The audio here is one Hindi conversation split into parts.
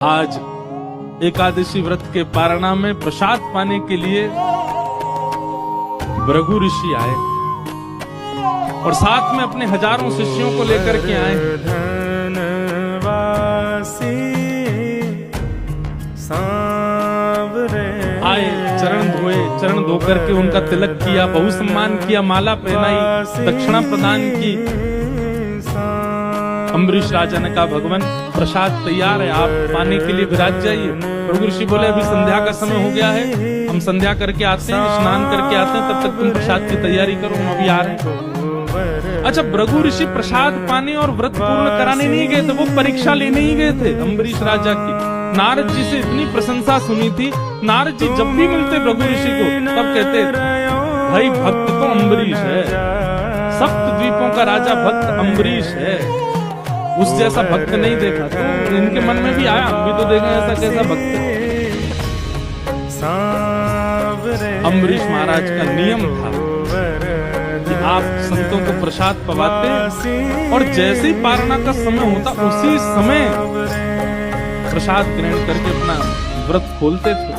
आज एकादशी व्रत के पारणा में प्रसाद पाने के लिए भृगु ऋषि आए और साथ में अपने हजारों शिष्यों को लेकर के आए। आए, चरण धोए, चरण धो करके उनका तिलक किया, बहु सम्मान किया, माला पहनाई, दक्षिणा प्रदान की। अम्बरीश राजा ने कहा, भगवान प्रसाद तैयार है, आप पाने के लिए विराज जाइए। भृगु ऋषि बोले, अभी संध्या का समय हो गया है, हम संध्या करके आते हैं, स्नान करके आते हैं, तब तक तुम प्रसाद की तैयारी करो, हम अभी आ रहे हैं। अच्छा, भृगु ऋषि प्रसाद पाने और व्रत पूर्ण कराने नहीं गए थे, वो परीक्षा लेने ही गए थे अम्बरीश राजा की। नारद जी से इतनी प्रशंसा सुनी थी, नारद जी जब भी मिलते भृगु ऋषि को तब कहते, भाई भक्त तो अम्बरीश है, सप्त द्वीपों का राजा भक्त अम्बरीश है, उस जैसा भक्त नहीं देखा। तो इनके मन में भी आया, हम भी तो देखें ऐसा कैसा भक्त। अम्बरीश महाराज का नियम था कि आप संतों को प्रसाद पवाते और जैसे ही पारणा का समय होता उसी समय प्रसाद ग्रहण करके अपना व्रत खोलते थे।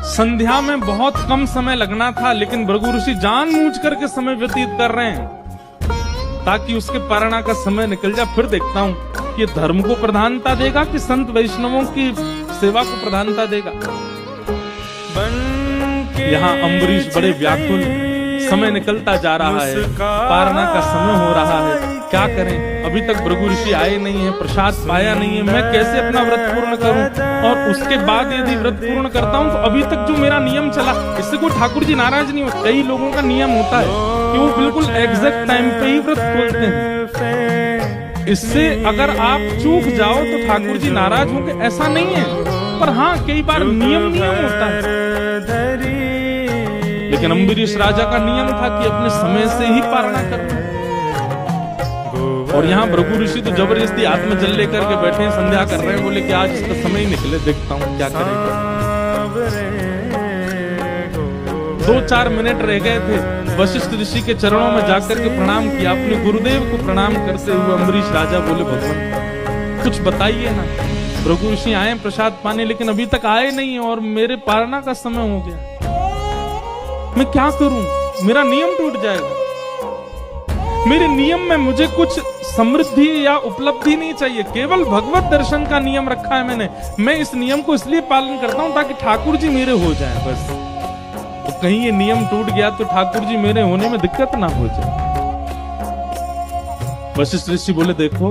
संध्या में बहुत कम समय लगना था, लेकिन भृगु ऋषि जानबूझ करके समय व्यतीत कर रहे हैं ताकि उसके पारणा का समय निकल जाए। फिर देखता हूं कि धर्म को प्रधानता देगा कि संत वैष्णवों की सेवा को प्रधानता देगा। यहाँ अम्बरीश बड़े व्याकुल, समय निकलता जा रहा है, पारणा का समय हो रहा है, क्या करें? अभी तक भृगु ऋषि आए नहीं है, प्रसाद पाया नहीं है, मैं कैसे अपना व्रत पूर्ण करूं? और उसके बाद यदि व्रत पूर्ण करता हूं तो अभी तक जो मेरा नियम चला, इससे कोई ठाकुर जी नाराज नहीं होते। कई लोगों का नियम होता है कि वो बिल्कुल एग्जैक्ट टाइम पे ही व्रत खोलते हैं। इससे अगर आप चूक जाओ तो ठाकुर जी नाराज होंगे, ऐसा नहीं है। पर हाँ, कई बार नियम होता है। लेकिन अम्बरीश राजा का नियम था कि अपने समय से ही पारणा करना। और यहाँ भृगु ऋषि तो जबरदस्ती आत्मजल लेकर के बैठे हैं, संध्या कर रहे हैं, बोले कि आज इसका समय ही निकले, देखता हूँ क्या करेंगे। 2-4 मिनट रह गए थे, वशिष्ठ ऋषि के चरणों में जाकर के प्रणाम किया, अपने गुरुदेव को प्रणाम करते हुए अम्बरीश राजा बोले, भगवान कुछ बताइए ना, भृगु ऋषि आए प्रसाद पाने लेकिन अभी तक आए नहीं और मेरे पारणा का समय हो गया, मैं क्या करूं? मेरा नियम टूट जाएगा। मेरे नियम में मुझे कुछ समृद्धि या उपलब्धि नहीं चाहिए, केवल भगवत दर्शन का नियम रखा है मैंने। मैं इस नियम को इसलिए पालन करता हूं ताकि ठाकुर जी मेरे हो जाएं बस। तो कहीं ये नियम टूट गया तो ठाकुर जी मेरे होने में दिक्कत ना हो जाए। वशिष्ठ ऋषि बोले, देखो